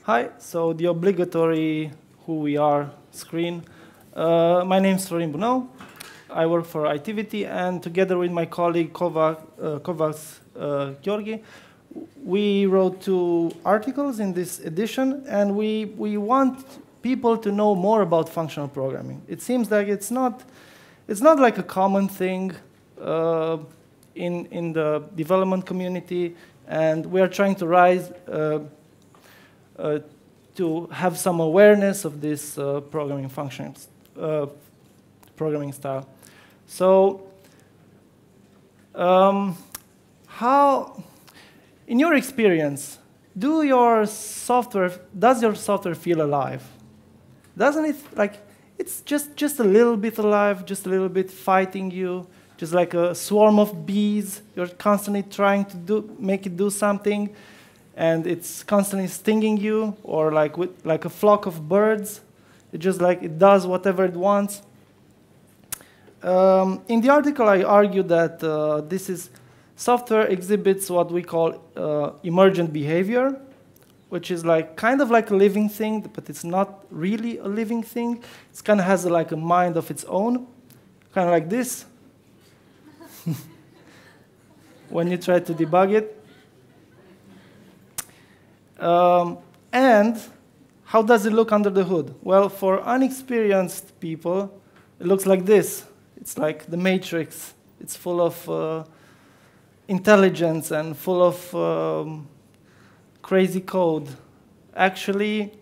Hi, so the obligatory who we are screen. My name is Florin Bunău. I work for Itiviti, and together with my colleague Kovacs Gheorghe, we wrote 2 articles in this edition, and we want people to know more about functional programming. It seems like it's not like a common thing in the development community, and we are trying to rise to have some awareness of this programming functions, programming style. So, how, in your experience, does your software feel alive? Doesn't it, like, it's just a little bit alive, just a little bit fighting you, just like a swarm of bees. You're constantly trying to make it do something, and it's constantly stinging you, or like a flock of birds. It just like it does whatever it wants. In the article, I argue that software exhibits what we call emergent behavior, which is like kind of like a living thing, but it's not really a living thing. It kind of has like a mind of its own, kind of like this. When you try to debug it. And how does it look under the hood? Well, for unexperienced people, it looks like this. It's like the Matrix. It's full of intelligence and full of crazy code. Actually,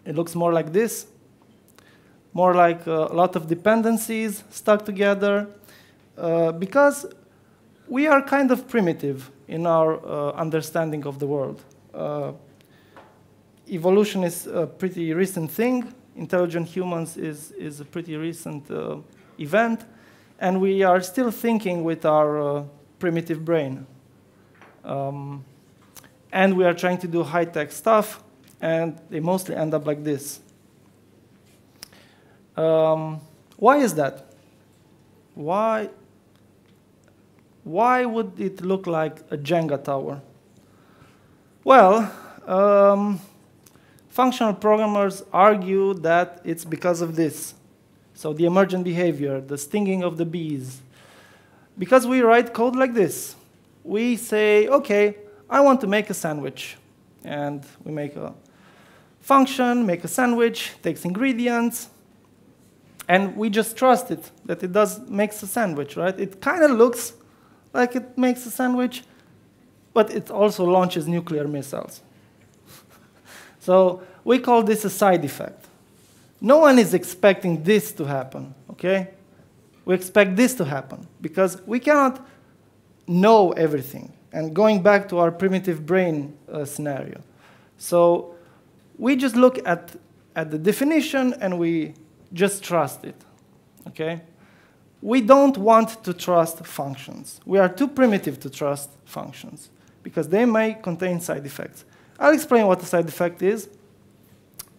it looks more like this, more like a lot of dependencies stuck together, because we are kind of primitive in our understanding of the world. Evolution is a pretty recent thing. Intelligent humans is a pretty recent event, and we are still thinking with our primitive brain. And we are trying to do high-tech stuff, and they mostly end up like this. Why is that? Why would it look like a Jenga tower? Well, functional programmers argue that it's because of this. So the emergent behavior, the stinging of the bees. Because we write code like this. We say, OK, I want to make a sandwich. And we make a function, make a sandwich, takes ingredients. And we just trust it, that it makes a sandwich, right? It kind of looks like it makes a sandwich, but it also launches nuclear missiles. So we call this a side effect. No one is expecting this to happen, OK? We expect this to happen, because we cannot know everything. And going back to our primitive brain scenario. So we just look at the definition, and we just trust it, OK? We don't want to trust functions. We are too primitive to trust functions, because they may contain side effects. I'll explain what a side effect is.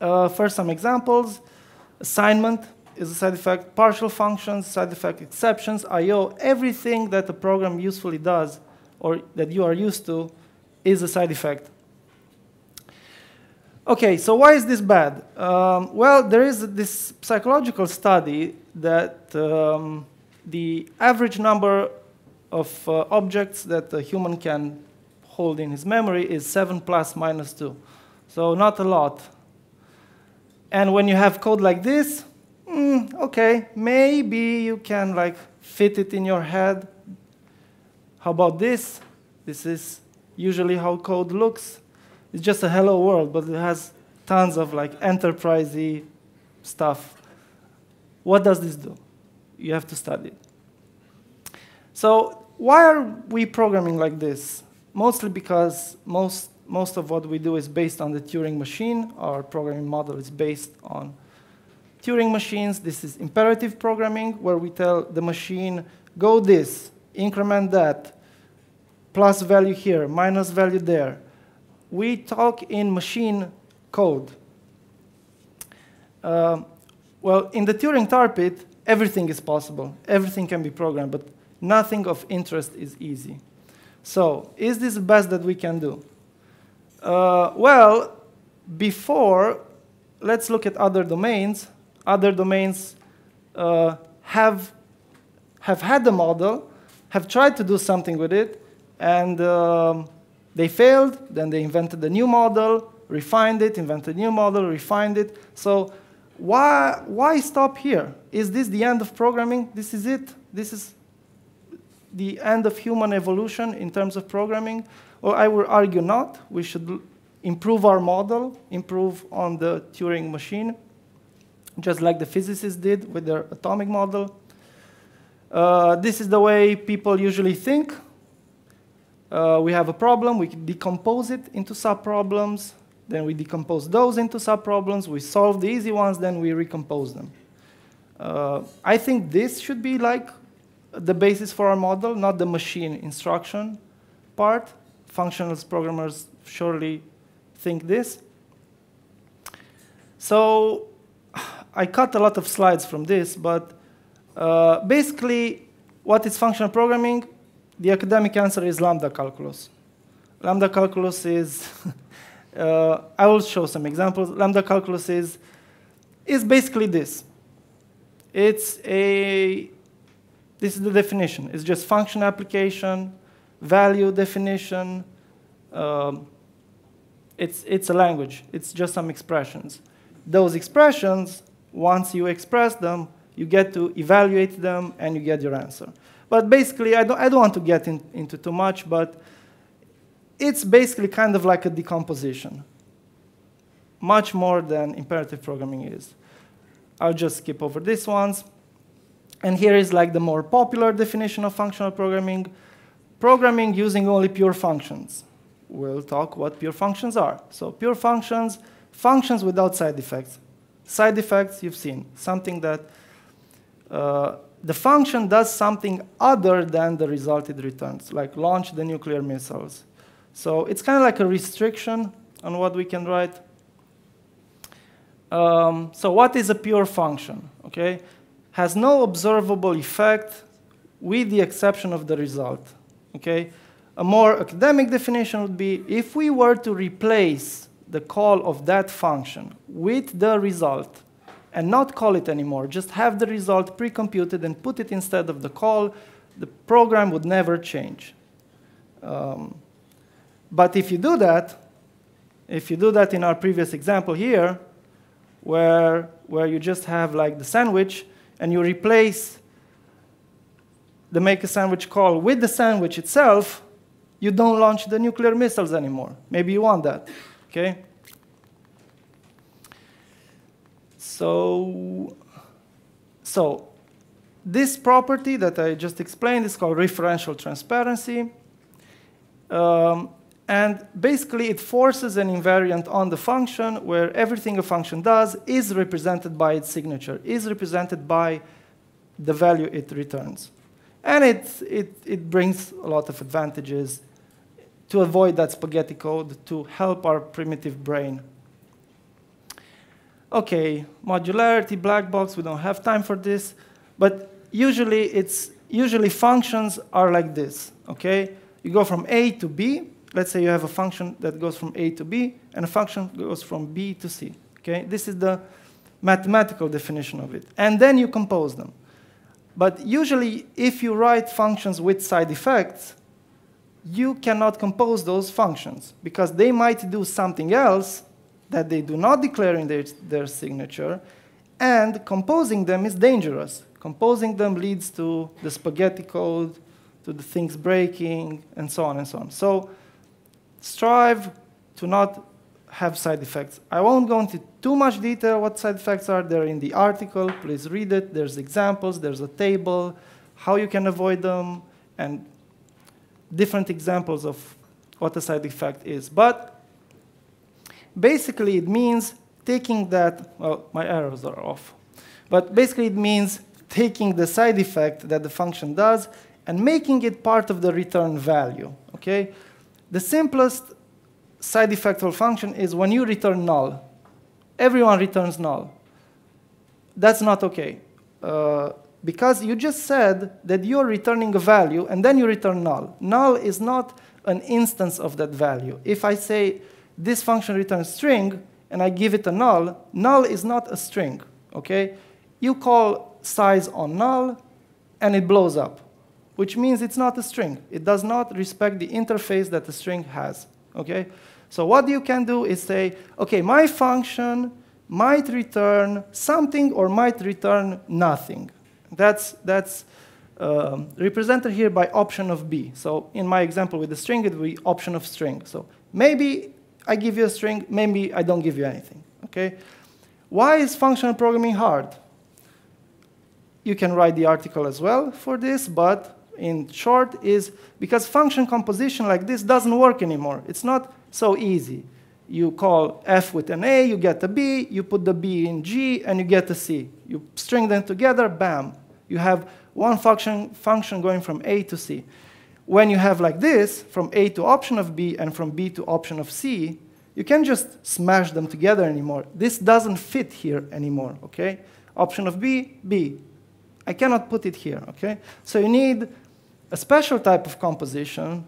First, some examples. Assignment is a side effect. Partial functions, side effect. Exceptions, I/O, everything that a program usefully does, or that you are used to, is a side effect. OK, so why is this bad? Well, there is this psychological study that the average number of objects that a human can hold in his memory is 7 plus minus 2. So not a lot. And when you have code like this, OK, maybe you can like fit it in your head. How about this? This is usually how code looks. It's just a hello world, but it has tons of like enterprise-y stuff. What does this do? You have to study it. So why are we programming like this? Mostly because most of what we do is based on the Turing machine. Our programming model is based on Turing machines. This is imperative programming, where we tell the machine, go this, increment that, plus value here, minus value there. We talk in machine code. Well, in the Turing tar pit, everything is possible. Everything can be programmed, but nothing of interest is easy. So is this the best that we can do? Well, before, let's look at other domains. Other domains have had the model, have tried to do something with it, and they failed. Then they invented a new model, refined it, invented a new model, refined it. So why stop here? Is this the end of programming? This is it? This is the end of human evolution in terms of programming? Or I would argue not. We should improve our model, improve on the Turing machine, just like the physicists did with their atomic model. This is the way people usually think. We have a problem, we decompose it into sub-problems, then we decompose those into sub-problems, we solve the easy ones, then we recompose them. I think this should be like the basis for our model, not the machine instruction part. Functionalist programmers surely think this. So I cut a lot of slides from this, but basically what is functional programming? The academic answer is lambda calculus. Lambda calculus is, I will show some examples. Lambda calculus is basically this. This is the definition. It's just function application, value definition. It's a language. It's just some expressions. Those expressions, once you express them, you get to evaluate them, and you get your answer. But basically, I don't want to get into too much, but it's basically kind of like a decomposition, much more than imperative programming is. I'll just skip over these ones. And here is like the more popular definition of functional programming. Programming using only pure functions. We'll talk what pure functions are. So pure functions, functions without side effects. Side effects, you've seen, something that the function does something other than the result it returns, like launch the nuclear missiles. So it's kind of like a restriction on what we can write. So what is a pure function? Okay, has no observable effect with the exception of the result. Okay, a more academic definition would be if we were to replace the call of that function with the result and not call it anymore, just have the result pre-computed and put it instead of the call, the program would never change. But if you do that in our previous example here, where you just have like the sandwich and you replace the make a sandwich call with the sandwich itself, you don't launch the nuclear missiles anymore. Maybe you want that, okay? So this property that I just explained is called referential transparency. And basically, it forces an invariant on the function where everything a function does is represented by its signature, is represented by the value it returns. And it brings a lot of advantages to avoid that spaghetti code, to help our primitive brain. OK, modularity, black box, we don't have time for this. But usually functions are like this, OK? You go from A to B. Let's say you have a function that goes from A to B, and a function goes from B to C. Okay? This is the mathematical definition of it. And then you compose them. But usually, if you write functions with side effects, you cannot compose those functions, because they might do something else that they do not declare in their signature, and composing them is dangerous. Composing them leads to the spaghetti code, to the things breaking, and so on and so on. So strive to not have side effects. I won't go into too much detail what side effects are. They're in the article. Please read it. There's examples. There's a table, how you can avoid them, and different examples of what a side effect is. But basically, it means taking that, well, my arrows are off. But basically, it means taking the side effect that the function does and making it part of the return value, okay? The simplest side effect of a function is when you return null. Everyone returns null. That's not okay. Because you just said that you're returning a value, and then you return null. Null is not an instance of that value. If I say this function returns string, and I give it a null, null is not a string, okay? You call size on null, and it blows up, which means it's not a string. It does not respect the interface that the string has, okay? So what you can do is say, okay, my function might return something or might return nothing. That's represented here by option of b. So in my example with the string, it would be option of string. So maybe I give you a string, maybe I don't give you anything, okay? Why is functional programming hard? You can write the article as well for this, but in short is because function composition like this doesn't work anymore. It's not so easy. You call f with an a, you get a b, you put the b in g, and you get a c. You string them together, bam. You have one function going from a to c. When you have like this, from a to option of b and from b to option of c, you can't just smash them together anymore. This doesn't fit here anymore, okay? Option of b, b. I cannot put it here, okay? So you need a special type of composition.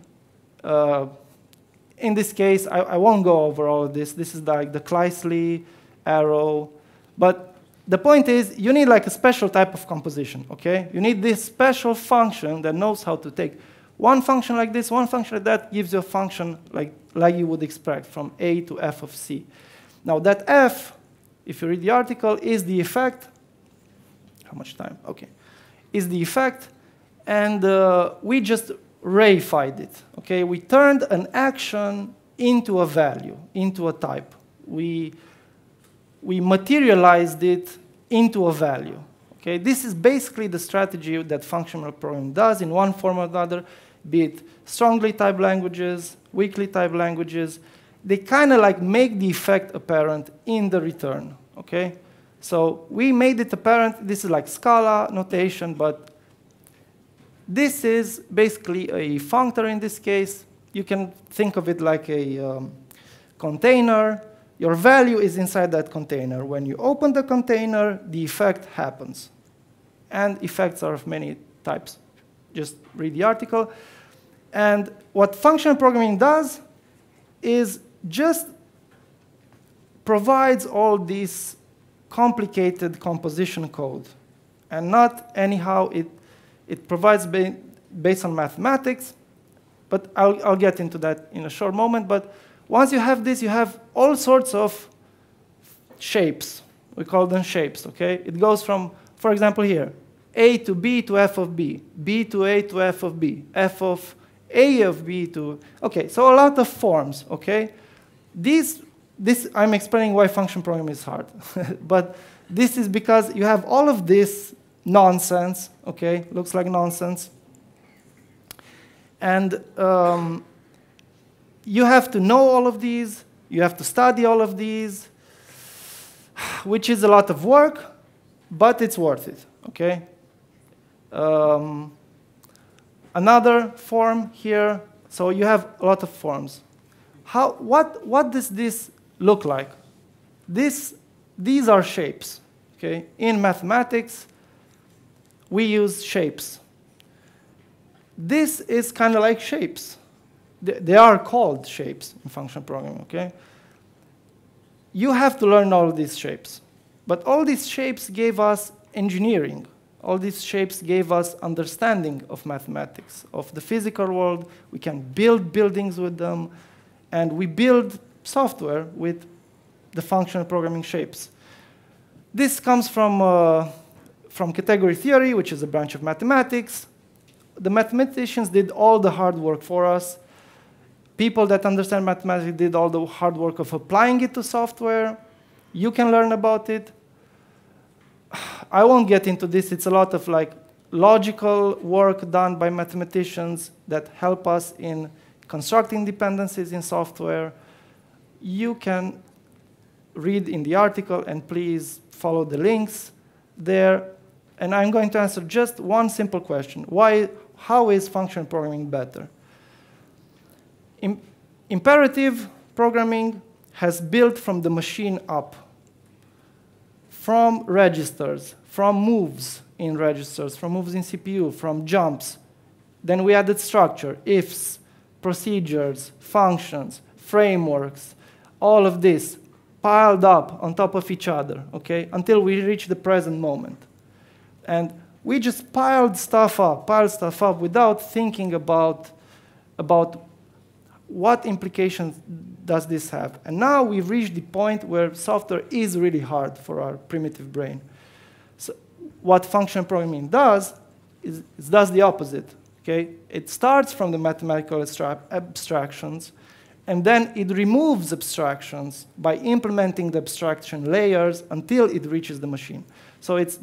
In this case, I won't go over all of this. This is like the Kleisli arrow. But the point is, you need like a special type of composition, okay? You need this special function that knows how to take one function like this, one function like that, gives you a function like you would expect from a to f of c. Now that f, if you read the article, is the effect. How much time? Okay. Is the effect, and we just reified it, okay? We turned an action into a value, into a type. We materialized it into a value, okay? This is basically the strategy that functional programming does in one form or another, be it strongly typed languages, weakly typed languages. They kind of like make the effect apparent in the return, okay? So we made it apparent. This is like Scala notation, but this is basically a functor in this case. You can think of it like a container. Your value is inside that container. When you open the container, the effect happens. And effects are of many types. Just read the article. And what functional programming does is just provides all these complicated composition code. And not anyhow, it provides based on mathematics. But I'll get into that in a short moment. But once you have this, you have all sorts of shapes. We call them shapes, okay? It goes from, for example, here, a to b to f of b, b to a to f of b, f of a of b to, okay, so a lot of forms, okay? This I'm explaining why function programming is hard. But this is because you have all of this nonsense, okay? Looks like nonsense. And you have to know all of these. You have to study all of these, which is a lot of work, but it's worth it, okay? Another form here. So you have a lot of forms. What does this look like? These are shapes, okay? In mathematics, we use shapes. This is kind of like shapes. They are called shapes in functional programming, okay? You have to learn all of these shapes. But all these shapes gave us engineering. All these shapes gave us understanding of mathematics, of the physical world. We can build buildings with them. And we build software with the functional programming shapes. This comes from category theory, which is a branch of mathematics. The mathematicians did all the hard work for us. People that understand mathematics did all the hard work of applying it to software. You can learn about it. I won't get into this. It's a lot of like logical work done by mathematicians that help us in constructing dependencies in software. You can read in the article, and please follow the links there. And I'm going to answer just one simple question. How is functional programming better? Imperative programming has built from the machine up, from registers, from moves in registers, from moves in CPU, from jumps. Then we added structure, ifs, procedures, functions, frameworks, all of this. piled up on top of each other, okay, until we reach the present moment. And we just piled stuff up without thinking about what implications does this have. And now we've reached the point where software is really hard for our primitive brain. So what functional programming does is it does the opposite, okay? It starts from the mathematical abstractions, and then it removes abstractions by implementing the abstraction layers until it reaches the machine. So it's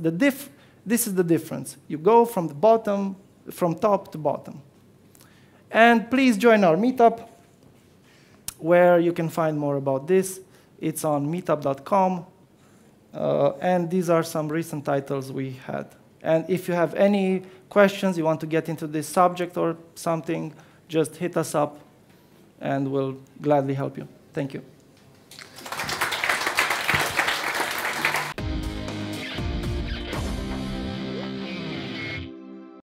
this is the difference. You go from the bottom, from top to bottom. And please join our meetup, where you can find more about this. It's on meetup.com. And these are some recent titles we had. And if you have any questions, you want to get into this subject or something, just hit us up, and we'll gladly help you. Thank you.